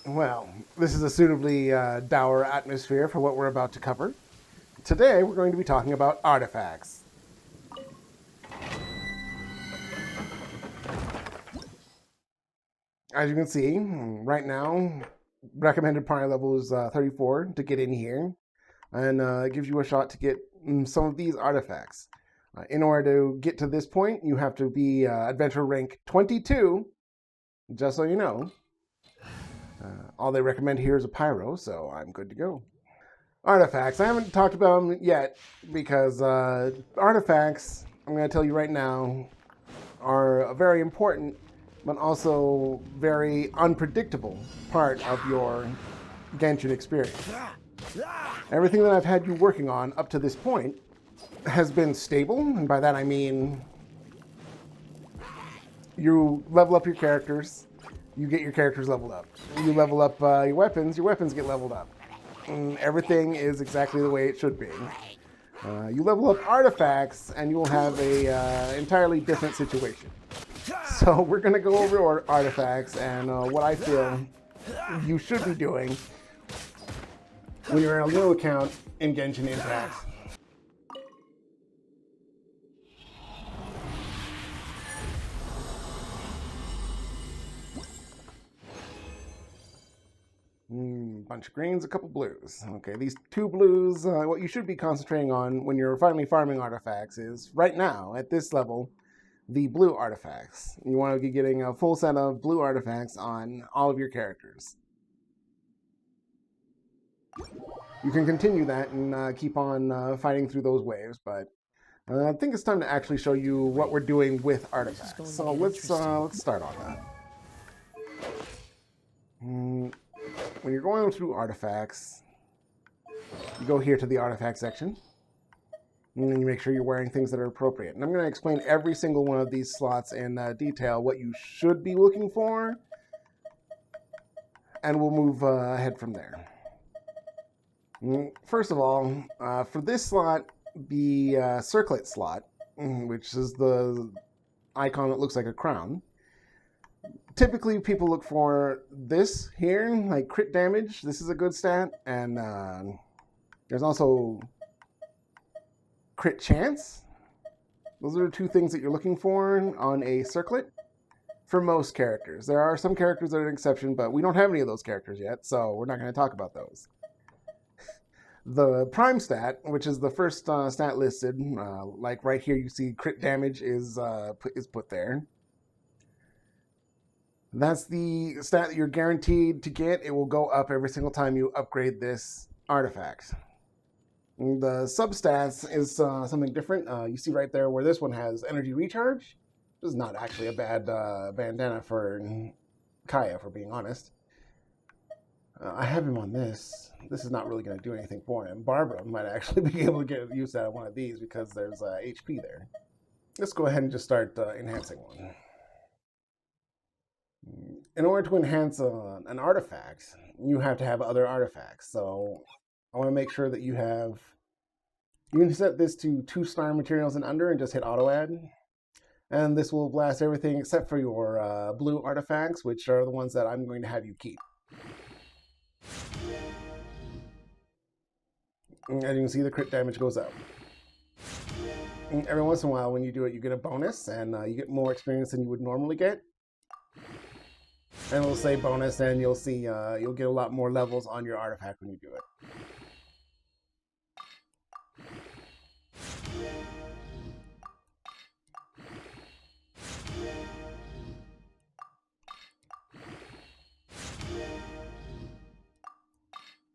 Well, this is a suitably dour atmosphere for what we're about to cover. Today, we're going to be talking about artifacts. As you can see, right now, recommended prior level is 34 to get in here, and it gives you a shot to get some of these artifacts. In order to get to this point, you have to be adventure rank 22, just so you know. All they recommend here is a pyro, so I'm good to go. Artifacts. I haven't talked about them yet because artifacts, I'm going to tell you right now, are a very important but also very unpredictable part of your Genshin experience. Everything that I've had you working on up to this point has been stable, and by that I mean you level up your characters, you get your characters leveled up. You level up your weapons get leveled up. And everything is exactly the way it should be. You level up artifacts, and you will have a entirely different situation. So we're going to go over artifacts and what I feel you should be doing when you're in a new account in Genshin Impact. Bunch of greens, a couple blues. Okay, these two blues, what you should be concentrating on when you're finally farming artifacts is, right now, at this level, the blue artifacts. You want to be getting a full set of blue artifacts on all of your characters. You can continue that and keep on fighting through those waves, but I think it's time to actually show you what we're doing with artifacts. So let's start on that. When you're going through artifacts, you go here to the artifact section, and then you make sure you're wearing things that are appropriate. And I'm going to explain every single one of these slots in detail, what you should be looking for, and we'll move ahead from there. First of all, for this slot, the circlet slot, which is the icon that looks like a crown, typically people look for this here, like crit damage. This is a good stat, and there's also crit chance. Those are the two things that you're looking for on a circlet for most characters. There are some characters that are an exception, but we don't have any of those characters yet, so we're not going to talk about those. The prime stat, which is the first stat listed, like right here you see crit damage is put there. That's the stat that you're guaranteed to get. It will go up every single time you upgrade this artifact. The substats is something different. You see right there where this one has energy recharge. This is not actually a bad bandana for Kaya, for being honest. I have him on this. This is not really going to do anything for him. Barbara might actually be able to get use out of one of these because there's HP there. Let's go ahead and just start enhancing one. In order to enhance an artifact, you have to have other artifacts. So I want to make sure that you have... You can set this to 2-star materials and under and just hit auto add. And this will blast everything except for your blue artifacts, which are the ones that I'm going to have you keep. As you can see, the crit damage goes up. And every once in a while when you do it, you get a bonus, and you get more experience than you would normally get. And it'll say bonus, and you'll see you'll get a lot more levels on your artifact when you do it.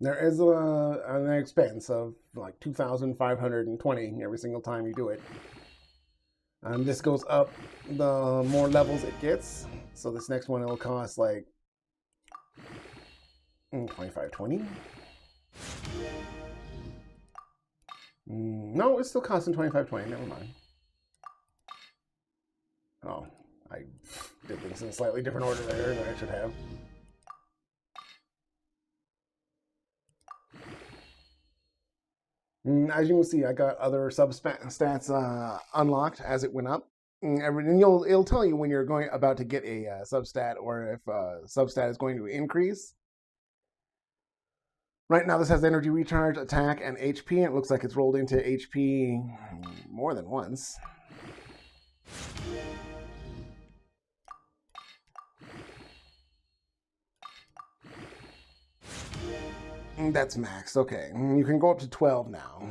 There is an expense of like 2,520 every single time you do it. This goes up the more levels it gets. So this next one, it'll cost like 2,520. No, it's still costing 2,520. Never mind. Oh, I did things in a slightly different order there than I should have. As you can see, I got other substats unlocked as it went up. And it'll tell you when you're about to get a substat, or if a substat is going to increase. Right now this has energy recharge, attack, and HP. And it looks like it's rolled into HP more than once. That's max. Okay, you can go up to 12 now.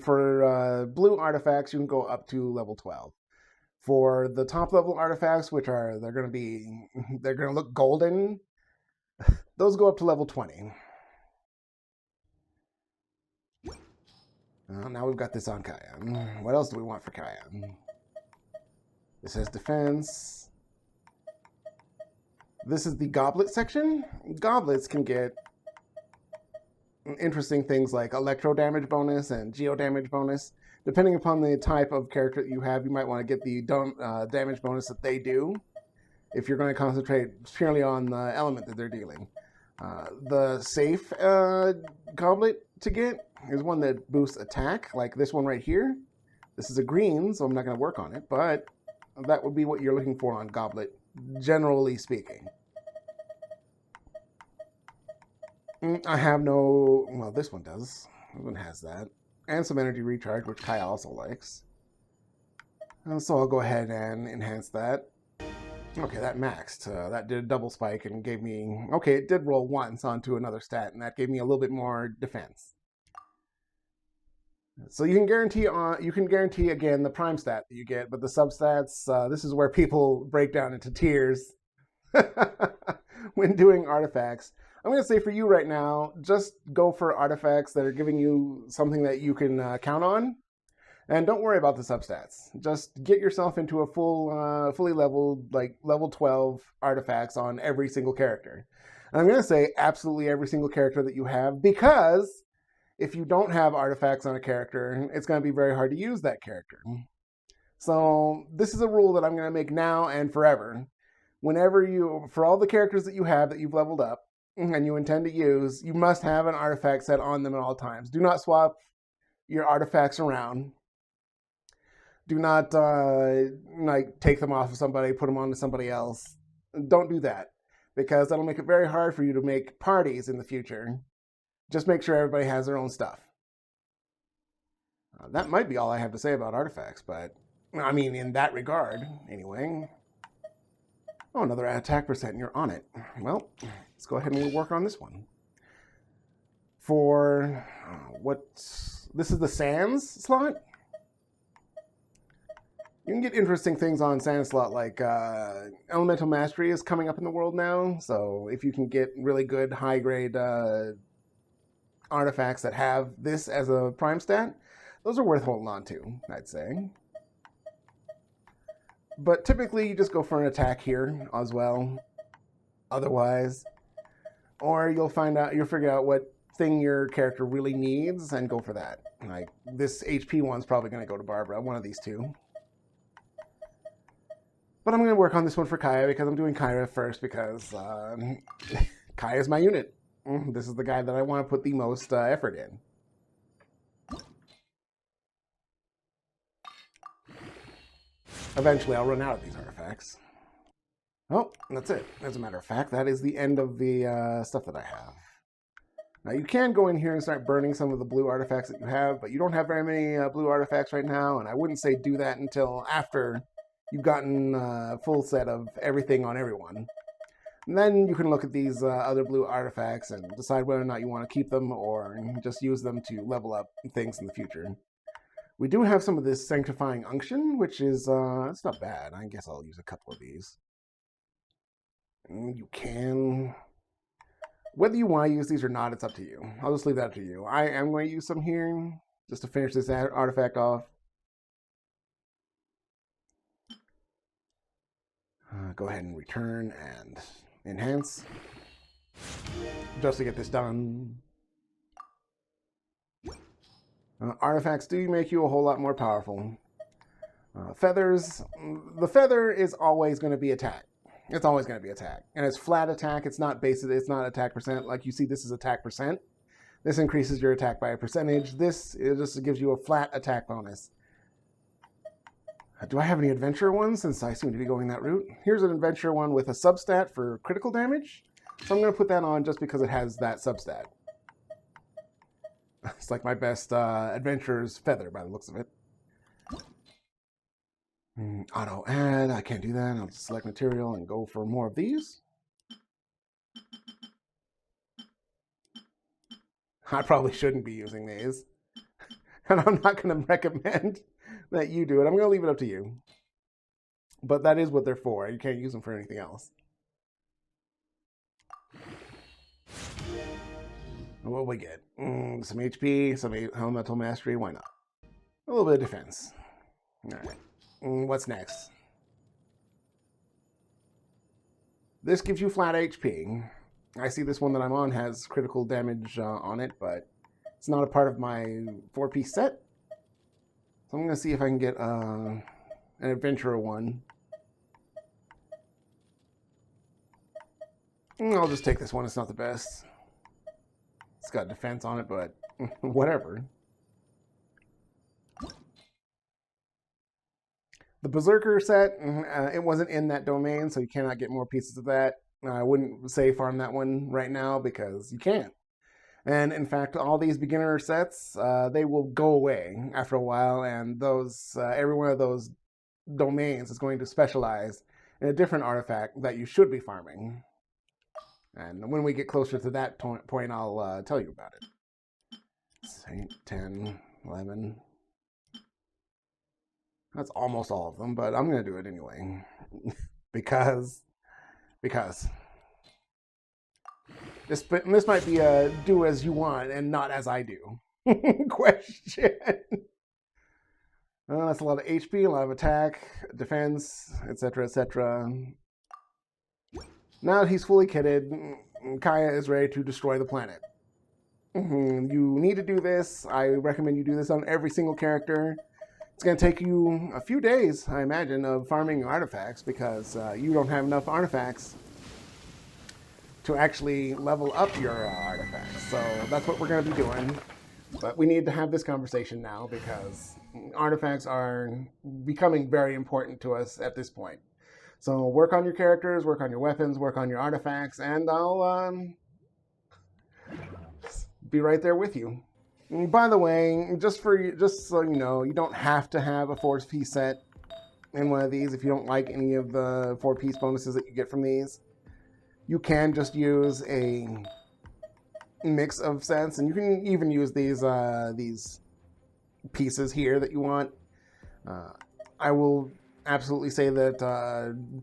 For blue artifacts, you can go up to level 12. For the top level artifacts, which are they're going to look golden, those go up to level 20. Now we've got this on Kaya. What else do we want for Kaya? This has defense. This is the goblet section. Goblets can get interesting things like electro damage bonus and geo damage bonus. Depending upon the type of character that you have, you might want to get the damage bonus that they do if you're going to concentrate purely on the element that they're dealing. The safe goblet to get is one that boosts attack, like this one right here. This is a green, so I'm not going to work on it, but that would be what you're looking for on goblet, generally speaking. I have no... Well, this one does. This one has that. And some energy recharge, which Kai also likes. So I'll go ahead and enhance that. Okay, that maxed. That did a double spike and gave me... Okay, it did roll once onto another stat, and that gave me a little bit more defense. So you can guarantee again the prime stat that you get, but the substats, this is where people break down into tiers when doing artifacts. I'm going to say for you right now, just go for artifacts that are giving you something that you can count on. And don't worry about the substats. Just get yourself into a fully leveled, like level 12 artifacts on every single character. And I'm going to say absolutely every single character that you have, because if you don't have artifacts on a character, it's going to be very hard to use that character. So this is a rule that I'm going to make now and forever. For all the characters that you have that you've leveled up, and you intend to use, you must have an artifact set on them at all times. Do not swap your artifacts around. Do not take them off of somebody, put them onto somebody else. Don't do that, because that'll make it very hard for you to make parties in the future. Just make sure everybody has their own stuff. That might be all I have to say about artifacts, but I mean, in that regard, anyway. Oh, another attack percent, and you're on it. Well, let's go ahead and work on this one. For this is the Sands slot. You can get interesting things on Sand slot, like Elemental Mastery is coming up in the world now. So if you can get really good high-grade artifacts that have this as a prime stat, those are worth holding on to, I'd say. But typically, you just go for an attack here as well. Otherwise, or you'll figure out what thing your character really needs and go for that. Like this HP one's probably going to go to Barbara, one of these two. But I'm going to work on this one for Kaya because I'm doing Kaya first because Kaya is my unit. This is the guy that I want to put the most effort in. Eventually, I'll run out of these artifacts. Oh, that's it. As a matter of fact, that is the end of the stuff that I have. Now, you can go in here and start burning some of the blue artifacts that you have, but you don't have very many blue artifacts right now, and I wouldn't say do that until after you've gotten a full set of everything on everyone. And then you can look at these other blue artifacts and decide whether or not you want to keep them or just use them to level up things in the future. We do have some of this Sanctifying Unction, which is, it's not bad. I guess I'll use a couple of these. You can... Whether you want to use these or not, it's up to you. I'll just leave that to you. I am going to use some here, just to finish this artifact off. Go ahead and return and enhance, just to get this done. Artifacts do make you a whole lot more powerful. Feathers, the feather is always going to be attack. It's always going to be attack. And it's flat attack. It's not basic. It's not attack percent. Like you see, this is attack percent. This increases your attack by a percentage. This just gives you a flat attack bonus. Do I have any adventure ones since I seem to be going that route? Here's an adventure one with a substat for critical damage. So I'm going to put that on just because it has that substat. It's like my best adventurer's feather by the looks of it. Auto add, I can't do that. I'll just select material and go for more of these. I probably shouldn't be using these. And I'm not going to recommend that you do it. I'm going to leave it up to you. But that is what they're for. You can't use them for anything else. What will we get? Some HP, some elemental mastery. Why not? A little bit of defense. All right. What's next? This gives you flat HP. I see this one that I'm on has critical damage on it, but it's not a part of my 4-piece set. So I'm going to see if I can get an adventurer one. I'll just take this one. It's not the best. It's got defense on it, but whatever. The Berserker set, it wasn't in that domain, so you cannot get more pieces of that. I wouldn't say farm that one right now because you can't. And in fact, all these beginner sets, they will go away after a while, and those every one of those domains is going to specialize in a different artifact that you should be farming. And when we get closer to that point, I'll tell you about it. 8, 10, 11... That's almost all of them, but I'm going to do it anyway. because this might be a do as you want and not as I do question. That's a lot of HP, a lot of attack, defense, etc., etc. Now that he's fully kitted, Kaya is ready to destroy the planet. You need to do this. I recommend you do this on every single character. It's going to take you a few days, I imagine, of farming artifacts because you don't have enough artifacts to actually level up your artifacts. So that's what we're going to be doing. But we need to have this conversation now because artifacts are becoming very important to us at this point. So work on your characters, work on your weapons, work on your artifacts, and I'll be right there with you. By the way, just so you know, you don't have to have a 4-piece set in one of these if you don't like any of the 4-piece bonuses that you get from these. You can just use a mix of sets, and you can even use these pieces here that you want. I will absolutely say that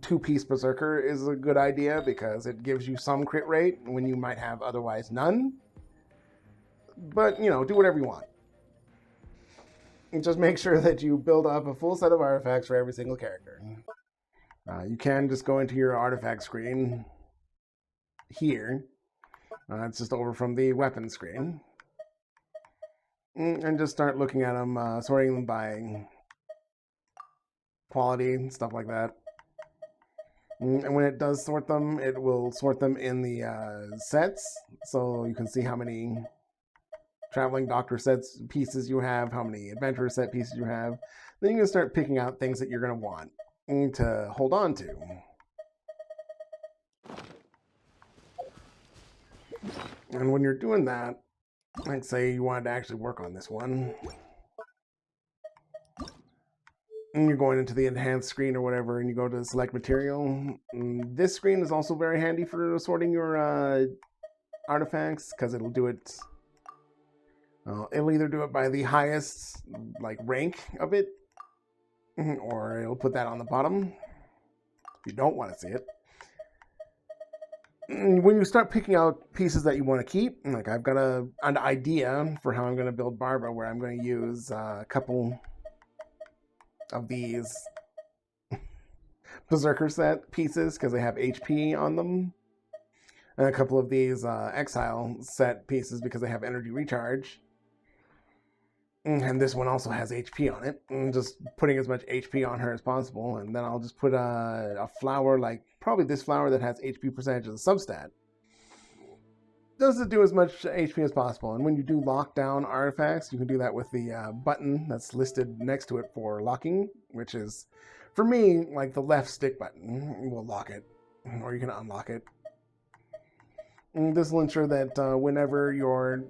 2-piece Berserker is a good idea because it gives you some crit rate when you might have otherwise none. But, you know, do whatever you want. And just make sure that you build up a full set of artifacts for every single character. You can just go into your artifact screen here. It's just over from the weapon screen. And just start looking at them, sorting them by quality, stuff like that. And when it does sort them, it will sort them in the sets. So you can see how many traveling doctor sets pieces you have, how many adventurer set pieces you have. Then you can start picking out things that you're going to want to hold on to. And when you're doing that, like say you wanted to actually work on this one, and you're going into the enhanced screen or whatever, and you go to select material. This screen is also very handy for sorting your artifacts because it'll do it. It'll either do it by the highest rank of it, or it'll put that on the bottom if you don't want to see it. When you start picking out pieces that you want to keep, like I've got an idea for how I'm going to build Barbara, where I'm going to use a couple of these Berserker set pieces because they have HP on them, and a couple of these Exile set pieces because they have energy recharge. And this one also has HP on it. And just putting as much HP on her as possible. And then I'll just put a flower, like probably this flower that has HP percentage as a substat. Just to do as much HP as possible. And when you do lock down artifacts, you can do that with the button that's listed next to it for locking, which is, for me, like the left stick button will lock it. Or you can unlock it. This will ensure that whenever you're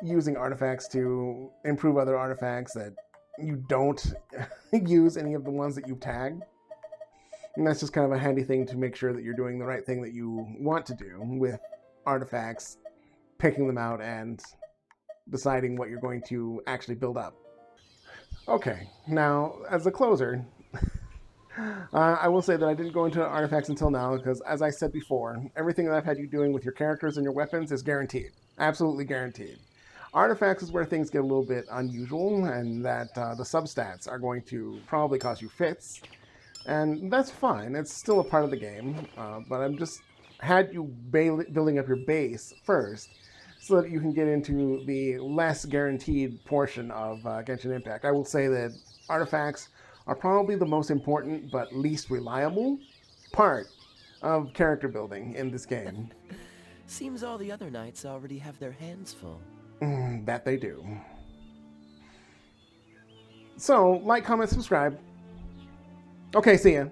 using artifacts to improve other artifacts, that you don't use any of the ones that you've tagged. And that's just kind of a handy thing to make sure that you're doing the right thing that you want to do with artifacts, picking them out, and deciding what you're going to actually build up. Okay, now as a closer, I will say that I didn't go into artifacts until now because, as I said before, everything that I've had you doing with your characters and your weapons is guaranteed. Absolutely guaranteed. Artifacts is where things get a little bit unusual, and that the substats are going to probably cause you fits. And that's fine. It's still a part of the game, but I'm just had you building up your base first so that you can get into the less guaranteed portion of Genshin Impact. I will say that artifacts are probably the most important but least reliable part of character building in this game. Seems all the other knights already have their hands full. That they do. So, like, comment, subscribe. Okay, see ya.